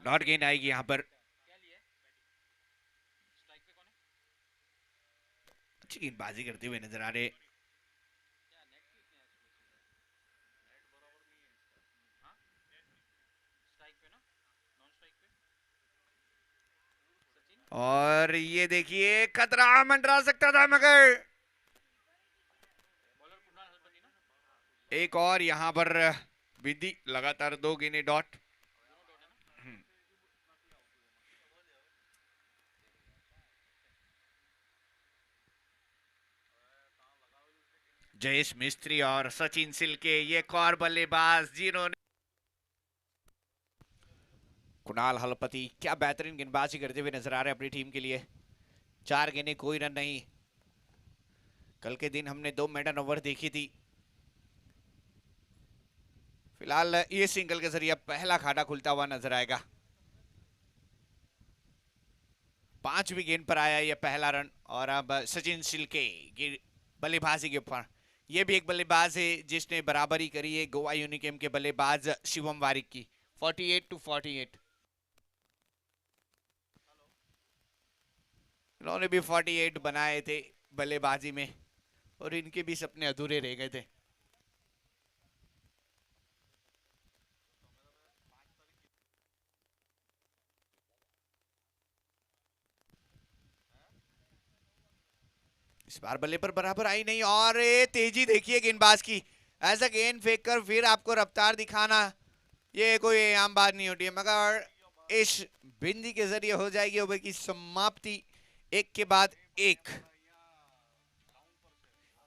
Dot गेंद आएगी यहाँ पर। अच्छी गेंदबाजी करते हुए नजर आ रहे। और ये देखिए खतरा मंडरा सकता था मगर एक और यहाँ पर विधि लगातार 2 गेंदें डॉट। जयेश मिस्त्री और सचिन सिल्के ये एक और बल्लेबाज जिन्होंने। कुणाल हलपति क्या बेहतरीन गेंदबाजी करते हुए नजर आ रहे हैं अपनी टीम के लिए। 4 गेंदें कोई रन नहीं। कल के दिन हमने 2 मेडन ओवर देखी थी। फिलहाल ये सिंगल के जरिए पहला खाता खुलता हुआ नजर आएगा। 5वीं गेंद पर आया यह पहला रन और अब सचिन सिल्के बल्लेबाजी के ऊपर। यह भी एक बल्लेबाज है जिसने बराबरी करी है गोवा यूनिकेम के बल्लेबाज शिवम वारिक की 48-48। इन्होंने भी 48 बनाए थे बल्लेबाजी में और इनके भी सपने अधूरे रह गए थे। इस बार बल्ले पर बराबर आई नहीं और तेजी देखिए गेंदबाज की। ऐसा गेंद फेंक कर फिर आपको रफ्तार दिखाना ये कोई आम बात नहीं होती है मगर इस बिंदी के जरिए हो जाएगी ओवर की समाप्ति। एक के बाद एक।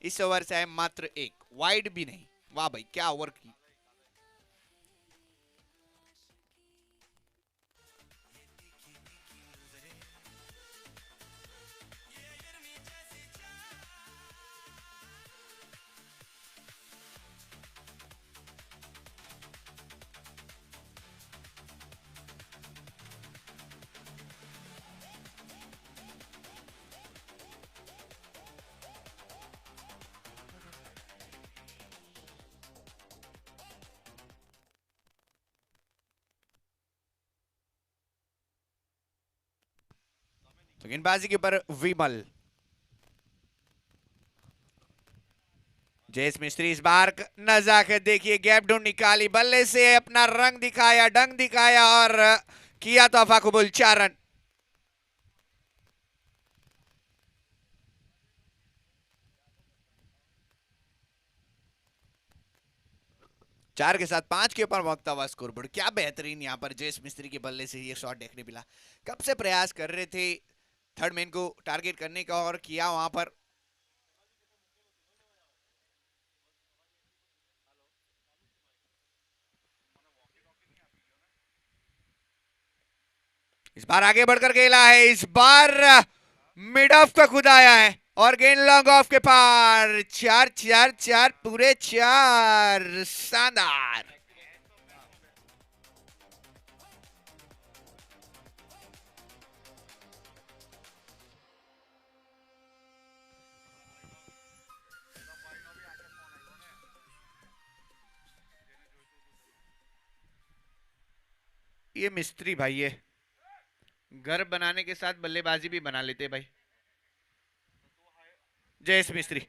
इस ओवर से है मात्र एक वाइड भी नहीं। वाह भाई क्या ओवर की। तो गेंदबाजी के ऊपर विमल। जयेश मिस्त्री इस बार नजाकत देखिए गैप ढूंढ निकाली बल्ले से अपना रंग दिखाया डंग दिखाया और किया तोहफा कबूल 4 रन। 4 के साथ 5 के ऊपर पहुंचता हुआ स्कोरबोर्ड। क्या बेहतरीन यहाँ पर जयेश मिस्त्री के बल्ले से ये शॉट देखने मिला। कब से प्रयास कर रहे थे थर्ड मैन को टारगेट करने का और किया वहां पर। इस बार आगे बढ़कर खेला है। इस बार मिड ऑफ का खुद आया है और गेंद लॉन्ग ऑफ के पार। 4-4-4 पूरे 4 शानदार। ये मिस्त्री भाई है घर बनाने के साथ बल्लेबाजी भी बना लेते भाई। जयेश मिस्त्री।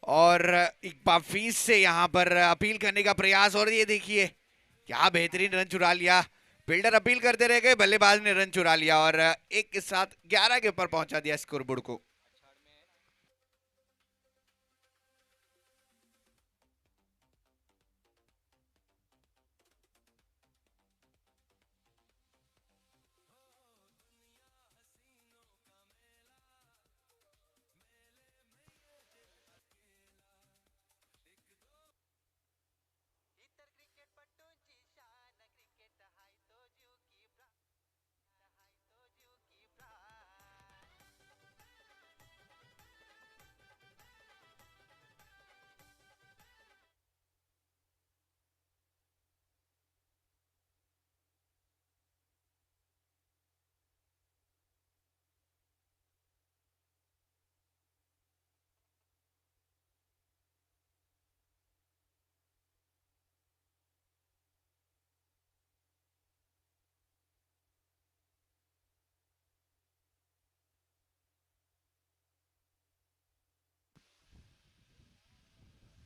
और एक बार फिर से यहाँ पर अपील करने का प्रयास और ये देखिए क्या बेहतरीन रन चुरा लिया। बिल्डर अपील करते रह गए बल्लेबाज ने रन चुरा लिया और एक के साथ 11 के ऊपर पहुंचा दिया स्कोरबोर्ड को।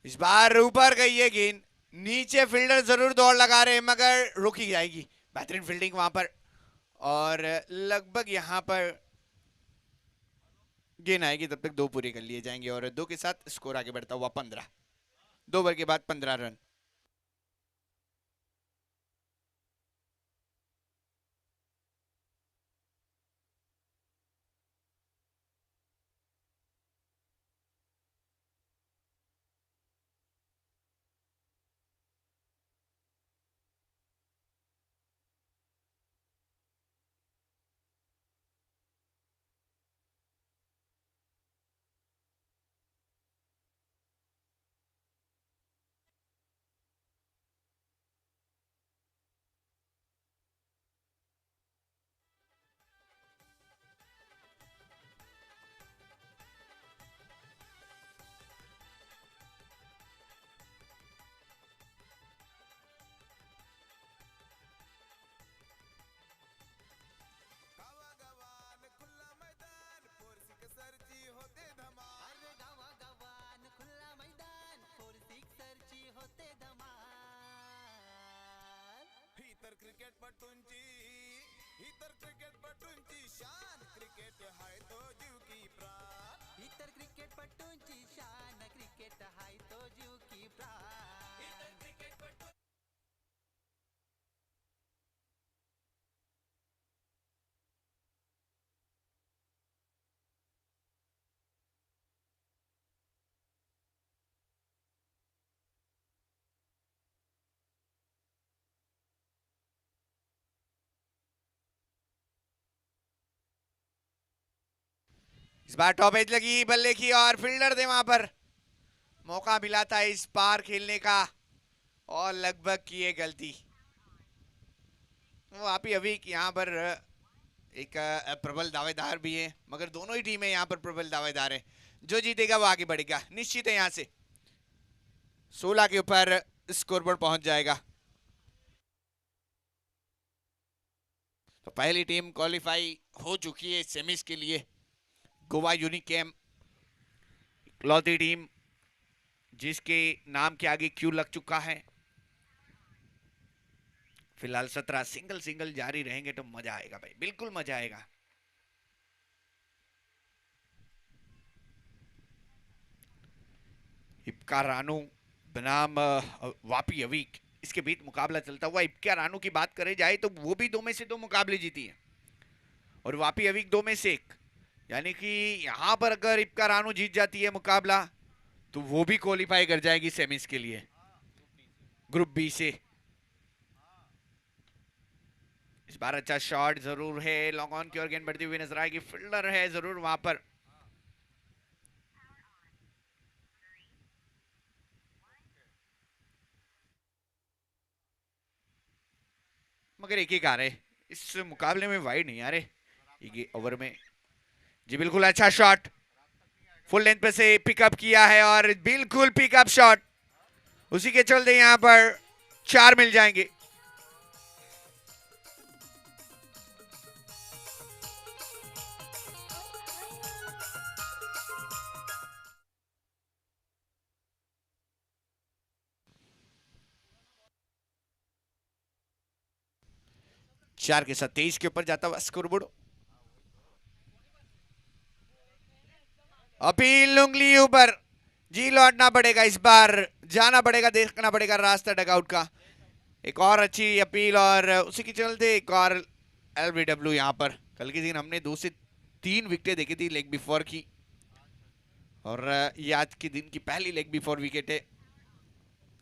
इस बार ऊपर गई है गेंद, नीचे फील्डर जरूर दौड़ लगा रहे हैं मगर रोकी जाएगी। बेहतरीन फील्डिंग वहां पर, और लगभग यहां पर गेंद आएगी तब तक दो पूरे कर लिए जाएंगे और दो के साथ स्कोर आगे बढ़ता हुआ 15। 2 ओवर के बाद 15 रन। इस बार टॉप एज लगी बल्ले की और फील्डर थे वहां पर, मौका मिला था इस बार खेलने का और लगभग किए गलती। वो आप ही अभी यहाँ पर एक प्रबल दावेदार भी है, मगर दोनों ही टीमें यहाँ पर प्रबल दावेदार है। जो जीतेगा वो आगे बढ़ेगा निश्चित है, यहाँ से 16 के ऊपर स्कोर पर पहुंच जाएगा। तो पहली टीम क्वालिफाई हो चुकी है सेमीज के लिए। गोवा यूनिकेम इकलौती टीम जिसके नाम के आगे क्यू लग चुका है। फिलहाल 17 सिंगल सिंगल जारी रहेंगे तो मजा आएगा भाई, बिल्कुल मजा आएगा। इब्का रानू बनाम वापी अवीक, इसके बीच मुकाबला चलता हुआ। इब्का रानू की बात करें जाए तो वो भी 2 में से 2 मुकाबले जीती है और वापी अवीक 2 में से 1, यानी कि यहां पर अगर इब्का रानू जीत जाती है मुकाबला तो वो भी क्वालिफाई कर जाएगी सेमीज के लिए ग्रुप बी से। इस बार अच्छा शॉट जरूर है, लॉन्ग ऑन की ओर गेंद बढ़ती हुई नजर आएगी, फील्डर है जरूर वहां पर। मगर एक ही आ रहे इस मुकाबले में, वाइड नहीं आ रहे एक ओवर में। जी बिल्कुल अच्छा शॉट, फुल लेंथ पे से पिकअप किया है और बिल्कुल पिकअप शॉट, उसी के चलते यहां पर 4 मिल जाएंगे। चार के साथ 23 के ऊपर जाता हुआ स्कोरबोर्ड। अपील उंगली ऊपर, जी लौटना पड़ेगा इस बार, जाना पड़ेगा, देखना पड़ेगा रास्ता डगआउट का। एक और अच्छी अपील और उसी के चलते एक और एलबीडब्ल्यू यहां पर। कल के दिन हमने 2 से 3 विकेटें देखी थी लेग बिफोर की, और ये आज के दिन की पहली लेग बिफोर विकेट है।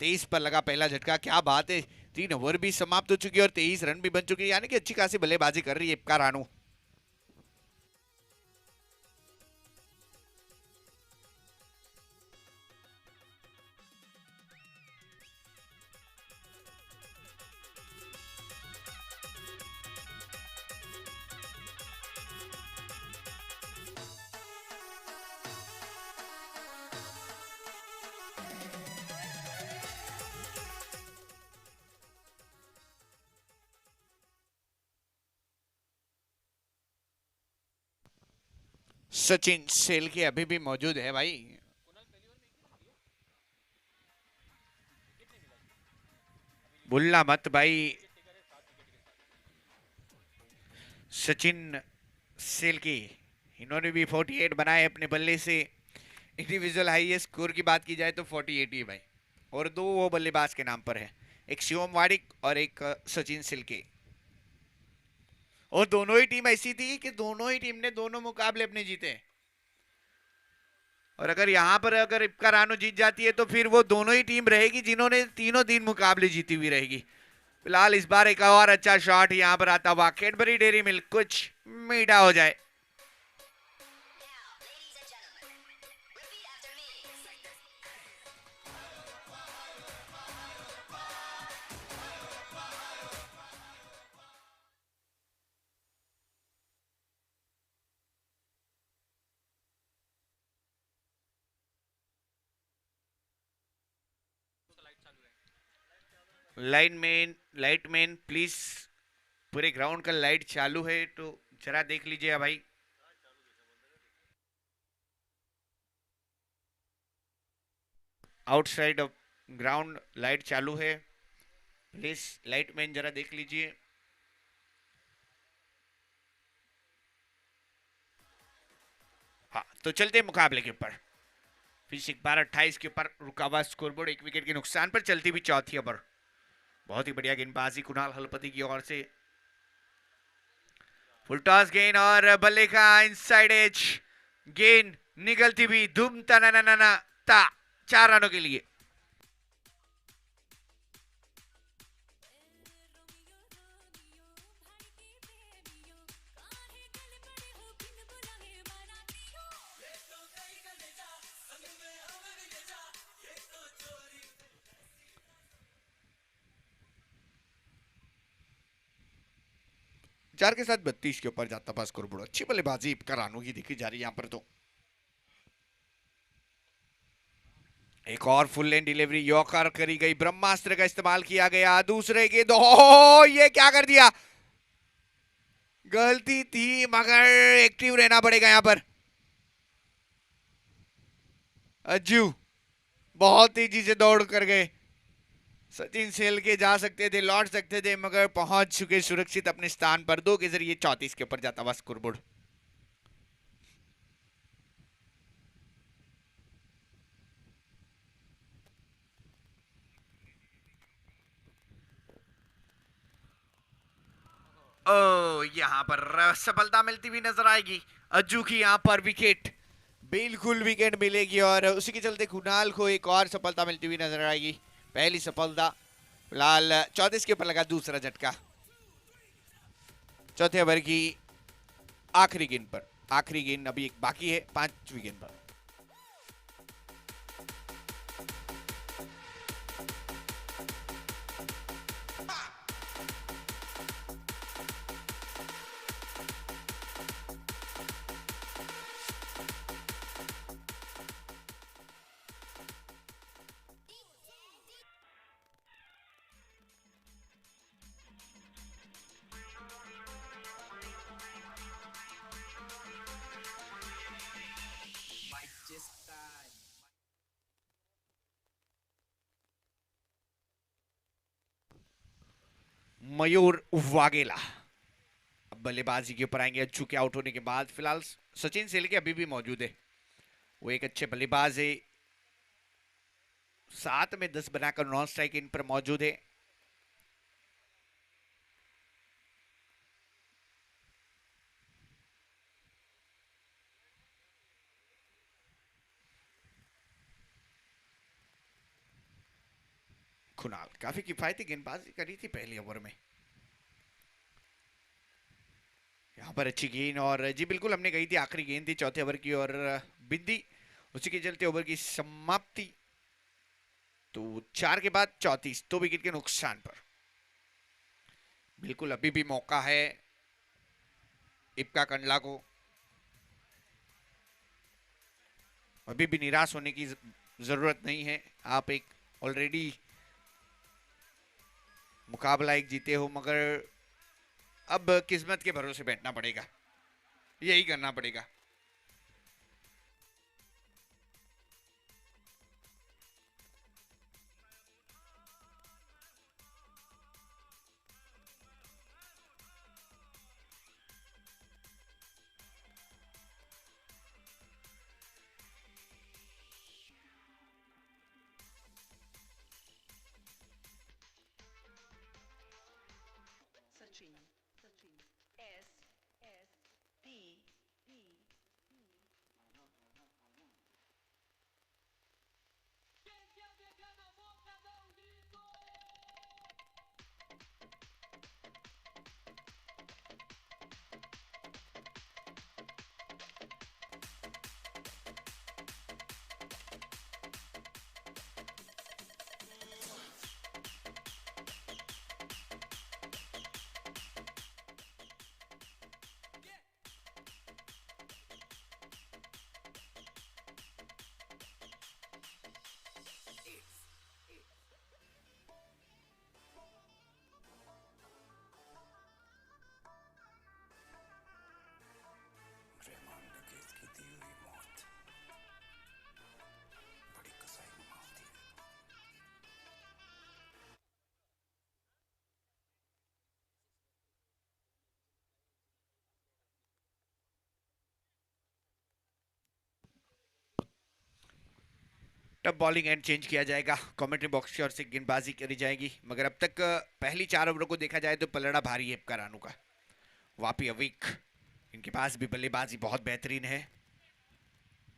23 पर लगा पहला झटका, क्या बात है। 3 ओवर भी समाप्त हो चुकी है और 23 रन भी बन चुके हैं, यानी कि अच्छी खासी बल्लेबाजी कर रही है इब्का रानू। सचिन सेल के अभी भी मौजूद है भाई। भूलना मत भाई, सचिन सेल्की, इन्होंने भी 48 बनाए अपने बल्ले से। इंडिविजुअल हाईएस्ट स्कोर की बात की जाए तो 48 ही है भाई, और दो वो बल्लेबाज के नाम पर है, एक शिवम वाडिक और एक सचिन सिल्के। और दोनों ही टीम ऐसी थी कि दोनों ही टीम ने दोनों मुकाबले अपने जीते। और अगर यहां पर अगर इप्का रानो जीत जाती है तो फिर वो दोनों ही टीम रहेगी जिन्होंने तीनों तीन मुकाबले जीती हुई रहेगी। फिलहाल इस बार एक और अच्छा शॉट यहां पर आता हुआ, कैडबरी डेयरी मिल्क कुछ मीठा हो जाए। लाइट मैन प्लीज, पूरे ग्राउंड का लाइट चालू है तो जरा देख लीजिए भाई। आउटसाइड ऑफ ग्राउंड लाइट चालू है, प्लीज लाइटमैन जरा देख लीजिए। हाँ तो चलते मुकाबले के ऊपर। फिर एक बार 28 के ऊपर रुका हुआ स्कोरबोर्ड, एक विकेट के नुकसान पर चलती हुई चौथी ओवर। बहुत ही बढ़िया गेंदबाजी कुणाल हलपति की ओर से। फुल टॉस गेंद और बल्ले का इनसाइड एज, गेंद निकलती हुई धूम तना ता 4 रनों के लिए। चार के साथ 32 के ऊपर जाता पास स्कोरबोर्ड। अच्छी बल्लेबाजी करानों की दिखी जा रही है यहाँ पर। तो एक और फुल लेन डिलीवरी यॉर्कर करी गई, ब्रह्मास्त्र का इस्तेमाल किया गया। दूसरे के दो, ये क्या कर दिया, गलती थी मगर एक्टिव रहना पड़ेगा यहाँ पर। अज्जू बहुत तेजी से दौड़ कर गए, सचिन सेल के जा सकते थे, लौट सकते थे, मगर पहुंच चुके सुरक्षित अपने स्थान पर। 2 के जरिए 34 के ऊपर जाता हुआ स्कोरबोर्ड। ओ यहां पर सफलता मिलती हुई नजर आएगी। अज्जू की यहां पर विकेट, बिल्कुल विकेट मिलेगी और उसी के चलते कुणाल को एक और सफलता मिलती हुई नजर आएगी। पहली सफलता फिलहाल 34 के ऊपर लगा दूसरा झटका। चौथे ओवर की आखिरी गेंद पर, आखिरी गेंद अभी एक बाकी है 5वीं गेंद पर। मयूर वागेला बल्लेबाजी के ऊपर आएंगे अज्जू के आउट होने के बाद। फिलहाल सचिन सेल के अभी भी मौजूद है, वो एक अच्छे बल्लेबाज है, 7 में 10 बनाकर नॉन स्ट्राइक इन पर मौजूद है। कुणाल काफी किफायती गेंदबाजी करी थी पहली ओवर में। यहाँ पर अच्छी गेंद, और जी बिल्कुल हमने कही थी आखिरी गेंद थी चौथे ओवर की, और बिंदी उसी के चलते ओवर की समाप्ति। तो 4 के बाद 34, 2 विकेट के नुकसान पर। बिल्कुल अभी भी मौका है इप्का कंडला को, अभी भी निराश होने की जरूरत नहीं है। आप एक ऑलरेडी मुकाबला एक जीते हो, मगर अब किस्मत के भरोसे बैठना पड़ेगा, यही करना पड़ेगा। रहमान नगेज की दी हुई मौत बड़ी कसाई में मारती है। टब बॉलिंग एंड चेंज किया जाएगा, कमेंट्री बॉक्स की ओर से गेंदबाजी करी जाएगी। मगर अब तक पहली 4 ओवरों को देखा जाए तो पलड़ा भारी है करानू का। वापी अविक, इनके पास भी बल्लेबाजी बहुत बेहतरीन है।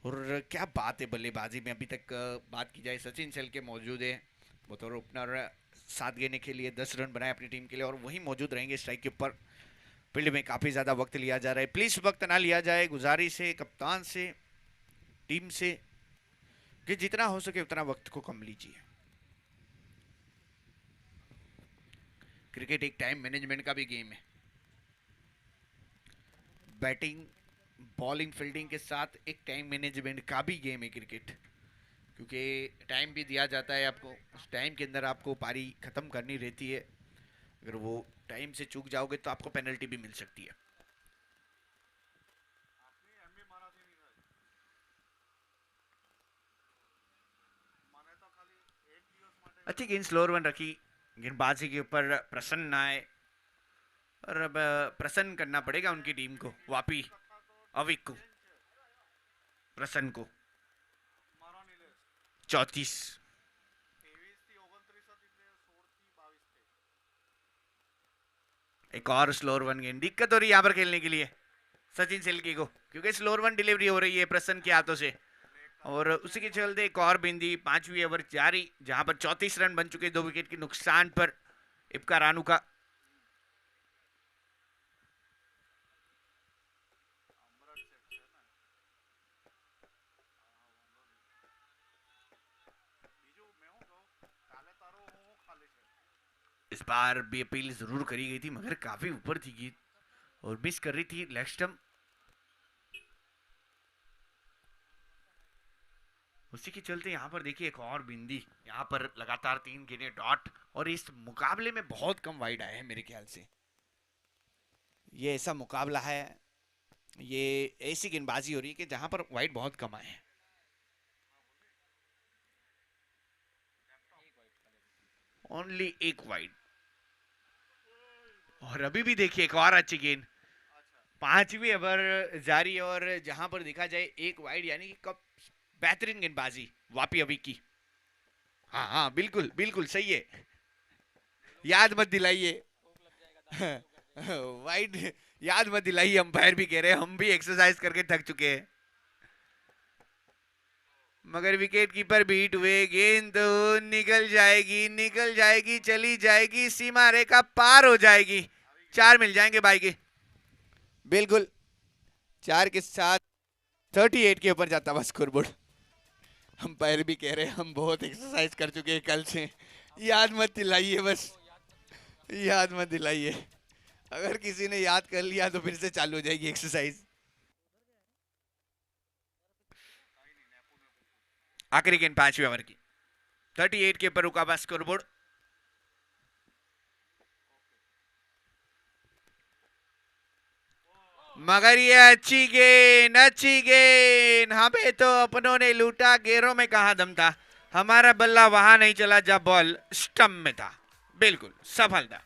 और क्या बात है बल्लेबाजी में, अभी तक बात की जाए सचिन सेल के मौजूद है बतौर ओपनर। 7 गेंद के लिए 10 रन बनाए अपनी टीम के लिए और वही मौजूद रहेंगे स्ट्राइक के ऊपर। फील्ड में काफी ज्यादा वक्त लिया जा रहा है, प्लीज वक्त ना लिया जाए, गुजारिश है कप्तान से, टीम से, कि जितना हो सके उतना वक्त को कम लीजिए। क्रिकेट एक टाइम मैनेजमेंट का भी गेम है। बैटिंग, बॉलिंग, फील्डिंग के साथ एक टाइम मैनेजमेंट का भी गेम है क्रिकेट, क्योंकि टाइम भी दिया जाता है आपको, उस टाइम के अंदर आपको पारी खत्म करनी रहती है। अगर वो टाइम से चूक जाओगे तो आपको पेनल्टी भी मिल सकती है। अच्छी गेंद स्लोअर वन रखी, गेंदबाजी के ऊपर प्रसन्न आए और अब प्रसन्न करना पड़ेगा उनकी टीम को, वापी अविक को, प्रसन्न को। 34 एक और स्लोअर वन गेंद, दिक्कत हो रही है यहाँ पर खेलने के लिए सचिन सिल्की को, क्योंकि स्लोअर वन डिलीवरी हो रही है प्रसन्न के हाथों से। और उसी के चलते एक और बिंदी, 5वीं ओवर जारी, जहां पर 34 रन बन चुके 2 विकेट के नुकसान पर इब्का रानू का। इस बार भी अपील जरूर करी गई थी मगर काफी ऊपर थी गेंद और मिस कर रही थी लेग स्टंप। उसी के चलते यहाँ पर देखिए एक और बिंदी, यहाँ पर लगातार 3 गेंदें डॉट, और इस मुकाबले में बहुत कम वाइड आए हैं मेरे ख्याल से। ये ऐसा मुकाबला है, ये ऐसी गेंदबाजी हो रही है कि जहां पर वाइड बहुत कम आए हैं। ओनली एक वाइड। और अभी भी देखिए एक और अच्छी गेंद, 5वीं ओवर जारी, और जहां पर देखा जाए एक वाइड, यानी कि कब बेहतरीन गेंदबाजी वापी अभी की। हाँ हाँ बिल्कुल बिल्कुल सही है, याद मत दिलाइए वाइड याद मत दिलाइए, अंपायर भी कह रहे हैं, हम भी एक्सरसाइज करके थक चुके हैं। मगर विकेट कीपर बीट हुए, गेंद निकल जाएगी, चली जाएगी, सीमा रेखा पार हो जाएगी, 4 मिल जाएंगे भाई के, बिल्कुल 4 के साथ 38 के ऊपर जाता हुआ स्कोरबोर्ड। अंपायर भी कह रहे हैं हम बहुत एक्सरसाइज कर चुके हैं कल से, याद मत दिलाइए, बस याद मत दिलाइए, अगर किसी ने याद कर लिया तो फिर से चालू हो जाएगी एक्सरसाइज। आखिरी गेंद 5वीं ओवर की, 38 के ऊपर रुका हुआ स्कोरबोर्ड। मगर ये अच्छी गेंद, हमें तो अपनों ने लूटा, गेरों में कहा दम था, हमारा बल्ला वहां नहीं चला जब बॉल स्टंप में था, बिल्कुल सफल था।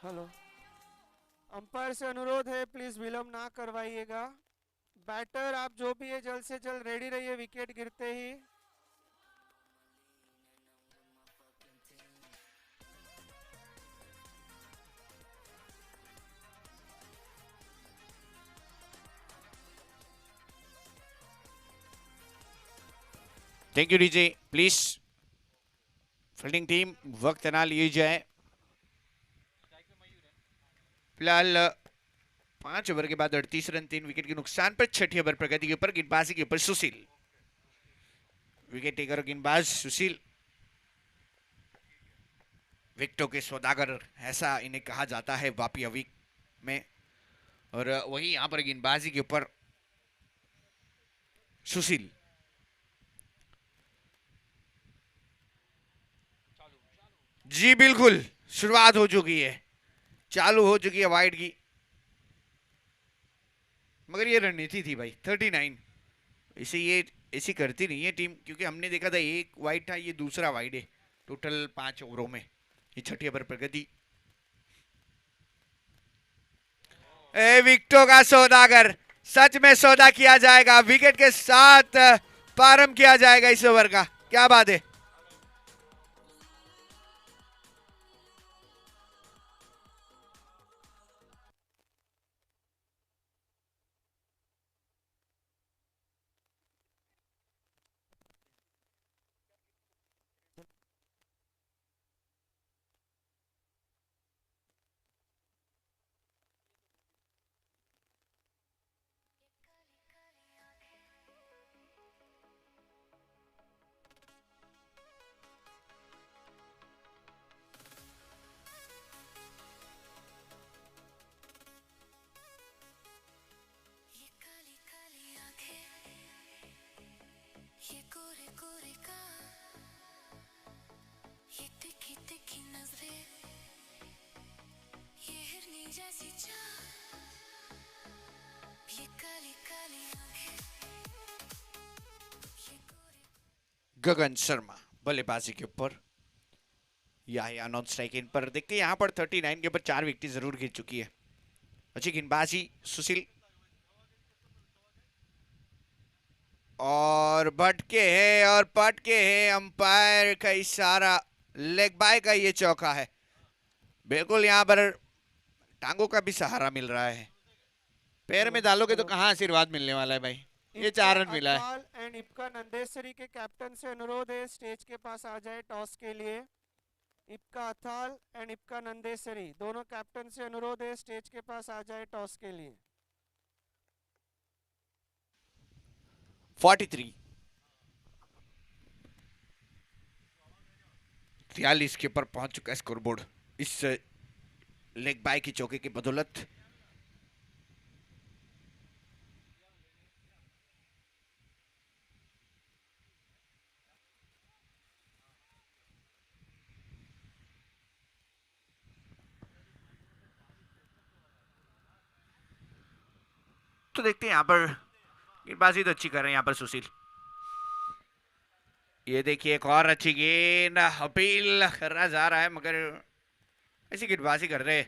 हेलो, अंपायर से अनुरोध है प्लीज विलंब ना करवाइएगा। बैटर आप जो भी है जल्द से जल्द रेडी रहिए विकेट गिरते ही। Thank you DJ, please fielding team वक्त ना लिए जाए। फिलहाल 5 ओवर के बाद 38 रन 3 विकेट के नुकसान पर छठी ओवर प्रगति के ऊपर गेंदबाजी के ऊपर सुशील। विकेट टेकर गेंदबाज सुशील विकेटों के सौदागर ऐसा इन्हें कहा जाता है वापी अवीक में। और वही यहां पर गेंदबाजी के ऊपर सुशील। जी बिल्कुल, शुरुआत हो चुकी है, चालू हो चुकी है वाइड की। मगर ये रणनीति थी भाई 39। इसे ये ऐसी करती नहीं है टीम, क्योंकि हमने देखा था एक वाइड था, ये दूसरा वाइड है टोटल 5 ओवरों में। ये छठी ओवर प्रगति। विकेटों का सौदागर, सच में सौदा किया जाएगा, विकेट के साथ प्रारंभ किया जाएगा इस ओवर का। क्या बात है। ये कोरे कोरे का ये तिखी तिखी नजरें ये हिरनी जैसी चाल ये काली काली आंखें ये कोरे। गगन शर्मा बल्लेबाजी के ऊपर, या नॉन स्ट्राइक इन पर। देखते हैं यहाँ पर 39 के ऊपर 4 विकेट जरूर गिर चुकी है। अच्छी गेंदबाजी सुशील, और भटके है और पटके है, अंपायर का इशारा, लेग बाय का ये चौका है। बिल्कुल यहाँ पर टांगों का भी सहारा मिल रहा है। पैर में डालोगे तो कहाँ आशीर्वाद मिलने वाला है भाई। ये 4 रन मिला है। एंड इप्का नंदेसरी के कैप्टन से अनुरोध है स्टेज के पास आ जाए टॉस के लिए। इप्का अथाल एंड इप्का नंदेसरी दोनों कैप्टन से अनुरोध है स्टेज के पास आ जाए टॉस के लिए। 43 43 के ऊपर पहुंच चुका है स्कोरबोर्ड इस लेग बाय की चौके की बदौलत। तो देखते हैं यहाँ पर गेंदबाजी तो अच्छी कर रहे हैं यहाँ पर सुशील। ये देखिए एक और अच्छी गेंद, अपील करना जा रहा है मगर ऐसी गेंदबाजी कर रहे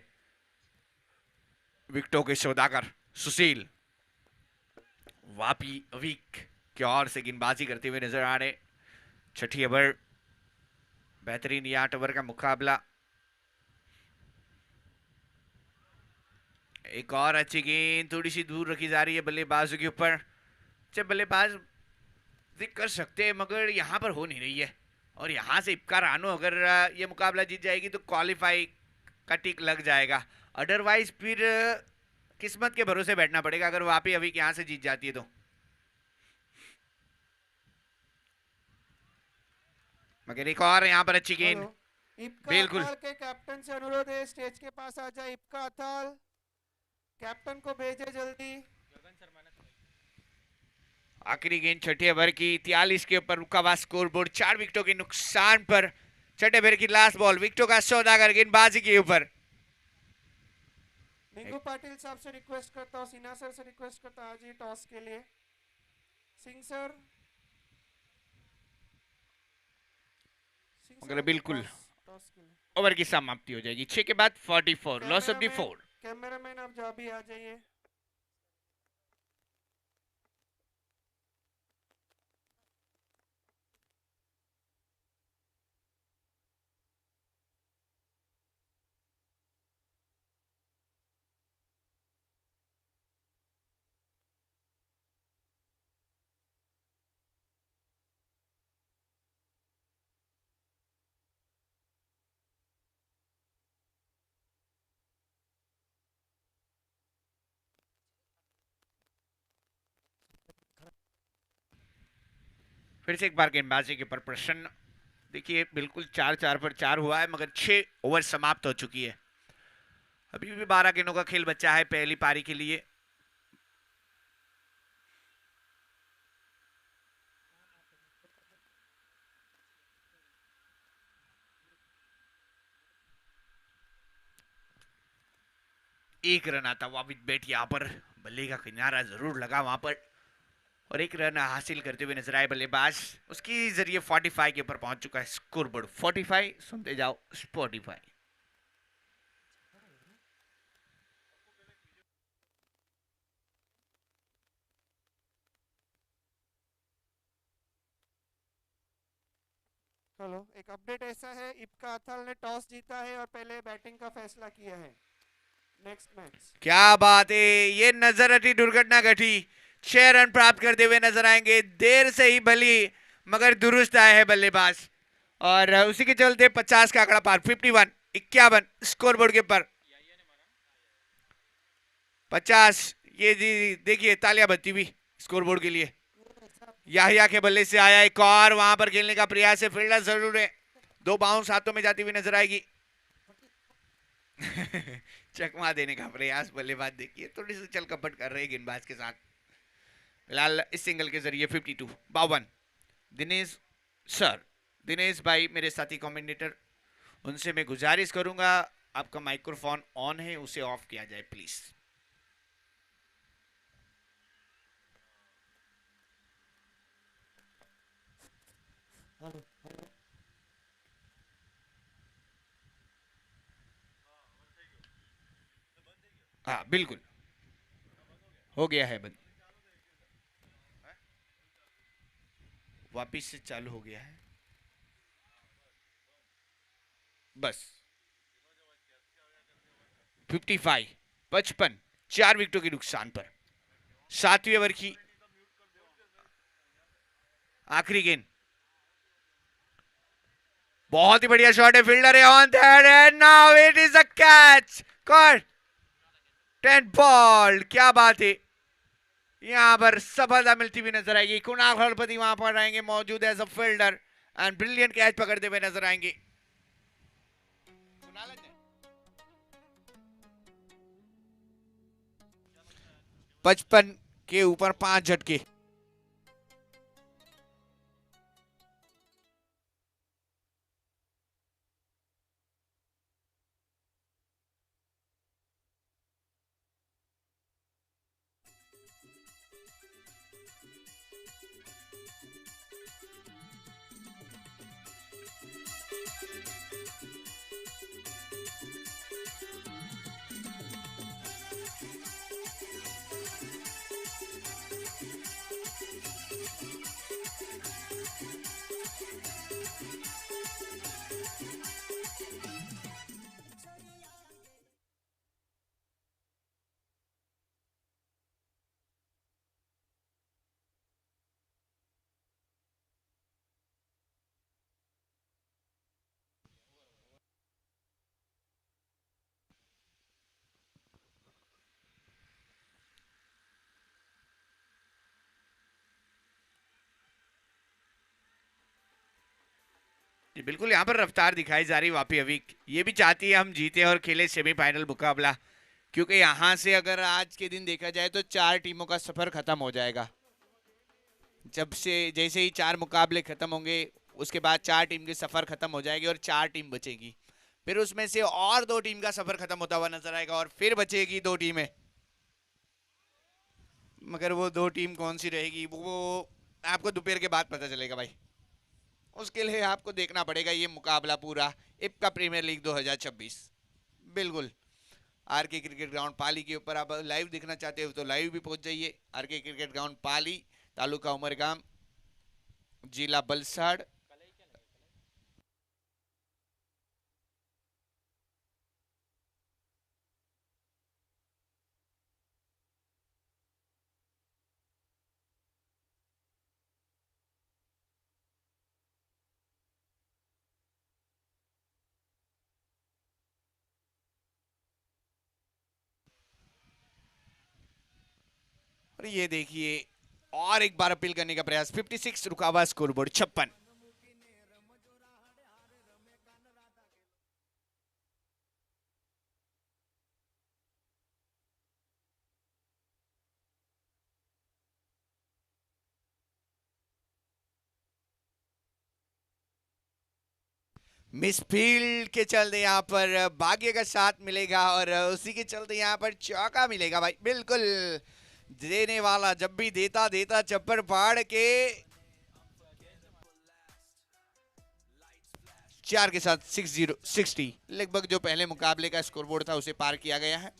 विकेटों के सौदागर सुशील। वापी अवीक की ओर से गेंदबाजी करते हुए नजर आ रहे। छठी ओवर, बेहतरीन ये 8 ओवर का मुकाबला। एक और अच्छी गेंद थोड़ी सी दूर रखी जा रही है बल्लेबाजों के ऊपर। अच्छा बल्लेबाज कर सकते हैं मगर यहाँ पर हो नहीं रही है। और यहाँ से इप्का रानो अगर ये मुकाबला जीत जाएगी तो क्वालिफाई का टिक लग जाएगा। अदरवाइज फिर किस्मत के भरोसे बैठना पड़ेगा अगर वापी अभी यहाँ से जीत जाती है तो। मगर एक और यहाँ पर अच्छी गेंद। बिल्कुल के कैप्टन से अनुरोध है स्टेज के पास आ जाए। इप्का अथाल कैप्टन को भेजे जल्दी। आखिरी गेंद छठे ओवर की 43 के ऊपर रुका हुआ स्कोरबोर्ड 4 विकेटों के नुकसान पर। छठे ओवर की लास्ट बॉल, विकेटों का सौदागर गेंदबाजी के ऊपर। निंगू पाटिल साहब से रिक्वेस्ट करता हूँ, सिन्हा सर से रिक्वेस्ट करता हूँ आज ही टॉस के लिए। सिंह सर, मगर बिल्कुल टॉस के लिए। ओवर की समाप्ति हो जाएगी 6 के बाद 44 लॉस ऑफ द 4। कैमरामैन आप जहाँ भी आ जाइए। फिर से एक बार गेंदबाजी के ऊपर प्रश्न। देखिए बिल्कुल 4-4 पर 4 हुआ है, मगर 6 ओवर समाप्त हो चुकी है। अभी भी 12 गेंदों का खेल बचा है पहली पारी के लिए। एक रन आता वापिस बैट यहां पर, बल्ले का किनारा जरूर लगा वहां पर और एक रन हासिल करते हुए नजर आए बल्लेबाज। उसकी जरिए 45 के ऊपर पहुंच चुका है स्कोरबोर्ड 45। सुनते जाओ स्पॉटिफाई। हेलो, एक अपडेट ऐसा है, इप्का अथाल ने टॉस जीता है और पहले बैटिंग का फैसला किया है। Next match. क्या बात है, ये नजर हटी दुर्घटना घटी। 6 रन प्राप्त करते हुए नजर आएंगे, देर से ही भली मगर दुरुस्त आए हैं बल्लेबाज और उसी के चलते 50 का आंकड़ा पार। 51 51 स्कोरबोर्ड के ऊपर 50। ये जी देखिए तालियां बजती हुई स्कोरबोर्ड के लिए। याहिया के बल्ले से आया एक और, वहां पर खेलने का प्रयास है, फील्डर जरूर है। 2 बाउंस हाथों में जाती हुई नजर आएगी। चकमा देने का प्रयास बल्लेबाज, देखिए थोड़ी सी चल कपट कर रहे हैं गेंदबाज के साथ। फिलहाल इस सिंगल के जरिए 52 दिनेश सर, दिनेश भाई मेरे साथी कमेंटेटर, उनसे मैं गुजारिश करूंगा आपका माइक्रोफोन ऑन है उसे ऑफ किया जाए प्लीज। हाँ बिल्कुल हो गया है बंद, वापिस से चालू हो गया है बस। 55 55 4 विकेटों के नुकसान पर 7वें ओवर की आखिरी गेंद। बहुत ही बढ़िया शॉट है, फील्डर है on that end now it is a catch caught 10 ball. क्या बात है, यहां पर सफलता मिलती हुई नजर आएगी। कुणाल हरपति वहां पर रहेंगे मौजूद as a fielder and brilliant catch पकड़ते हुए नजर आएंगे। 55 के ऊपर 5 झटके। बिल्कुल यहाँ पर रफ्तार दिखाई जा रही वापी अभी, ये भी चाहती है हम जीते और खेले सेमीफाइनल मुकाबला, क्योंकि यहाँ से अगर आज के दिन देखा जाए तो 4 टीमों का सफर खत्म हो जाएगा। जब से जैसे ही 4 मुकाबले खत्म होंगे उसके बाद 4 टीम के सफर खत्म हो जाएगी और 4 टीम बचेगी। फिर उसमें से और 2 टीम का सफर खत्म होता हुआ नजर आएगा और फिर बचेगी 2 टीमें। मगर वो 2 टीम कौन सी रहेगी वो आपको दोपहर के बाद पता चलेगा भाई। उसके लिए आपको देखना पड़ेगा ये मुकाबला पूरा इप्का प्रीमियर लीग 2026। बिल्कुल। आरके क्रिकेट ग्राउंड पाली के ऊपर आप लाइव देखना चाहते हो तो लाइव भी पहुंच जाइए। आरके क्रिकेट ग्राउंड पाली, तालुका उमरगाम, जिला बलसाड़। और ये देखिए और एक बार अपील करने का प्रयास, 56 रुका हुआ स्कोरबोर्ड 56। मिसफील्ड के चलते यहाँ पर भाग्य का साथ मिलेगा और उसी के चलते यहाँ पर चौका मिलेगा भाई। बिल्कुल, देने वाला जब भी देता देता चप्पर फाड़ के 4 के साथ 60 लगभग जो पहले मुकाबले का स्कोरबोर्ड था उसे पार किया गया है।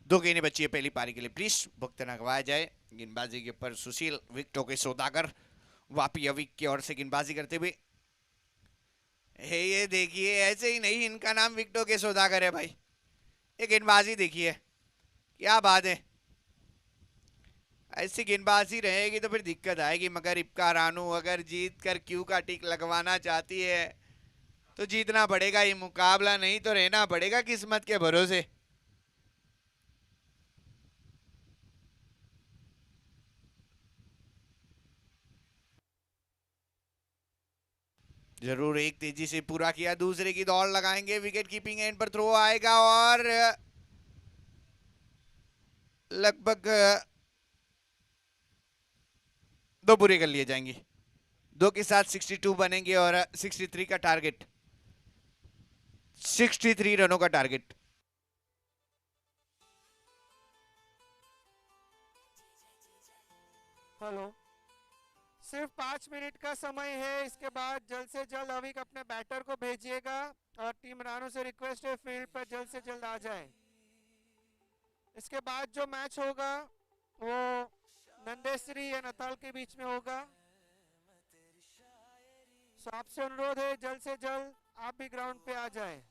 दो गेंदें बची है पहली पारी के लिए, प्लीज वक्त न गवाया जाए। गेंदबाजी के ऊपर सुशील, विकेटों के सौदागर वापी अविक की ओर से गेंदबाजी करते हुए। ये देखिए ऐसे ही नहीं, इनका नाम विकेटों के सौदागर है भाई। ये गेंदबाजी देखिए क्या बात है। ऐसी गेंदबाजी रहेगी तो फिर दिक्कत आएगी, मगर इप्का रानू अगर जीत कर क्यू का टिक लगवाना चाहती है तो जीतना पड़ेगा ये मुकाबला, नहीं तो रहना पड़ेगा किस्मत के भरोसे। जरूर एक तेजी से पूरा किया, दूसरे की दौड़ लगाएंगे, विकेट कीपिंग एंड पर थ्रो आएगा और लगभग 2 पूरे कर लिए जाएंगे। 2 के साथ 62 बनेंगे और 63 का टारगेट, 63 रनों का टारगेट। हेलो, सिर्फ 5 मिनट का समय है, इसके बाद जल्द से जल्द अविक अपने बैटर को भेजिएगा और टीम रानू से रिक्वेस्ट है फील्ड पर जल्द से जल्द आ जाए। इसके बाद जो मैच होगा वो नंदेश्वरी या नताल के बीच में होगा। सो आपसे अनुरोध है जल्द से जल्द आप भी ग्राउंड पे आ जाए।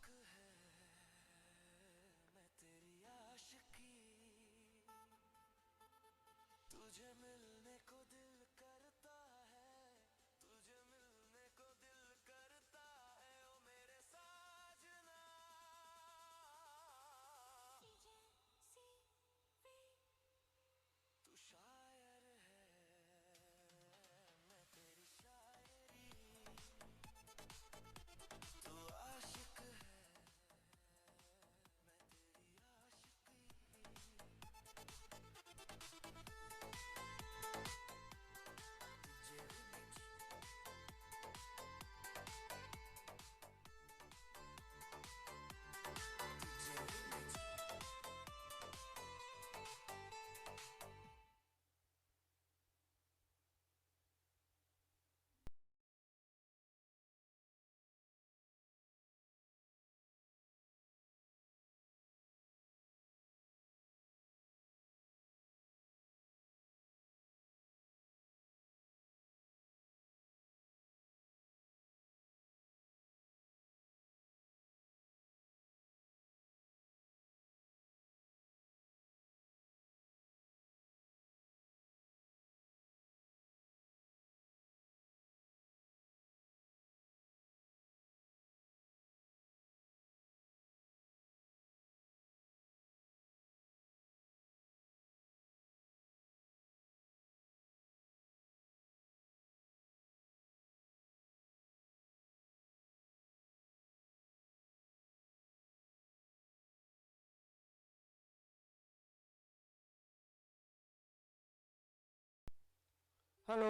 हेलो,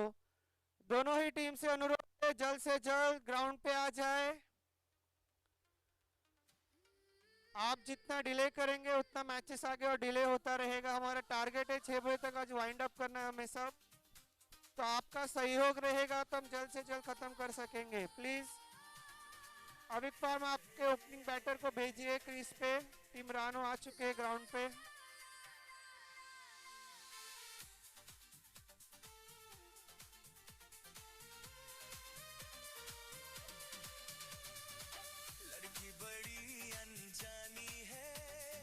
दोनों ही टीम से अनुरोध है जल्द से जल्द ग्राउंड पे आ जाए। आप जितना डिले करेंगे उतना मैचेस आगे और डिले होता रहेगा। हमारा टारगेट है 6 बजे तक आज वाइंड अप करना है हमें सब, तो आपका सहयोग रहेगा तो हम जल्द से जल्द खत्म कर सकेंगे। प्लीज अविक फार्म आपके ओपनिंग बैटर को भेजिए क्रीज पे। टीम रानो आ चुके हैं ग्राउंड पे। लड़की बड़ी अनजानी है,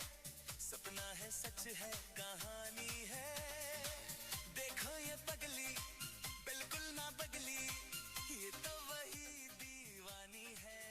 सपना है सच है कहानी है। देखो ये पगली बिल्कुल ना बगली, ये तो वही दीवानी है।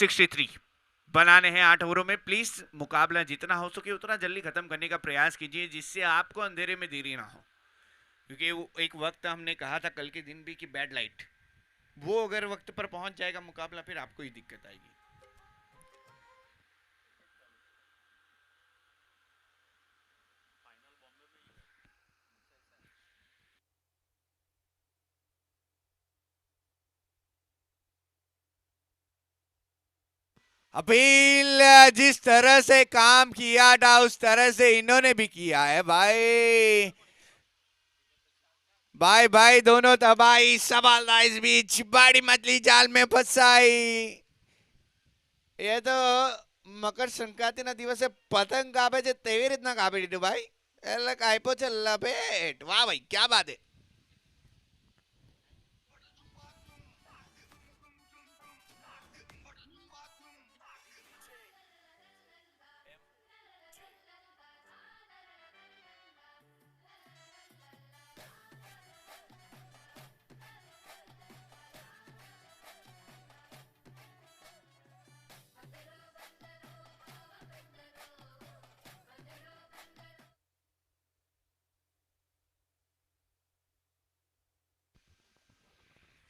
263 बनाने हैं 8 ओवरों में। प्लीज मुकाबला जितना हो सके उतना जल्दी खत्म करने का प्रयास कीजिए, जिससे आपको अंधेरे में देरी ना हो, क्योंकि वो एक वक्त हमने कहा था कल के दिन भी कि बैड लाइट, वो अगर वक्त पर पहुंच जाएगा मुकाबला, फिर आपको ही दिक्कत आएगी। अपील जिस तरह से काम किया था उस तरह से इन्होंने भी किया है भाई। भाई भाई दोनों तबाही सवाल इस बीच बड़ी मछली जाल में फंसाई। ये तो मकर संक्रांति ना दिवसे पतंग कापे छे तेवी રીતના કાપી દીધું ભાઈ, એટલે કાપ્યો છે લપેટ। વાહ ભાઈ क्या बात है।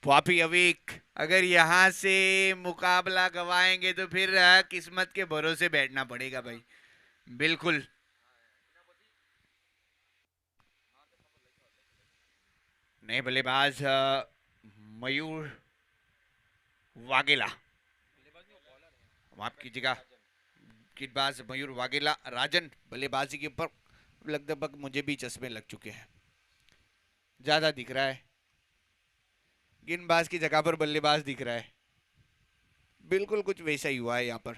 वापी अवीक अगर यहां से मुकाबला गवाएंगे तो फिर किस्मत के भरोसे बैठना पड़ेगा भाई, बिल्कुल। नए बल्लेबाज मयूर वाघेला, माफ कीजिएगा, गेंदबाज मयूर वाघेला। राजन बल्लेबाजी के ऊपर लगभग मुझे भी चश्मे लग चुके हैं, ज्यादा दिख रहा है। गेंदबाज की जगह पर बल्लेबाज दिख रहा है, बिल्कुल कुछ वैसा ही हुआ है यहाँ पर।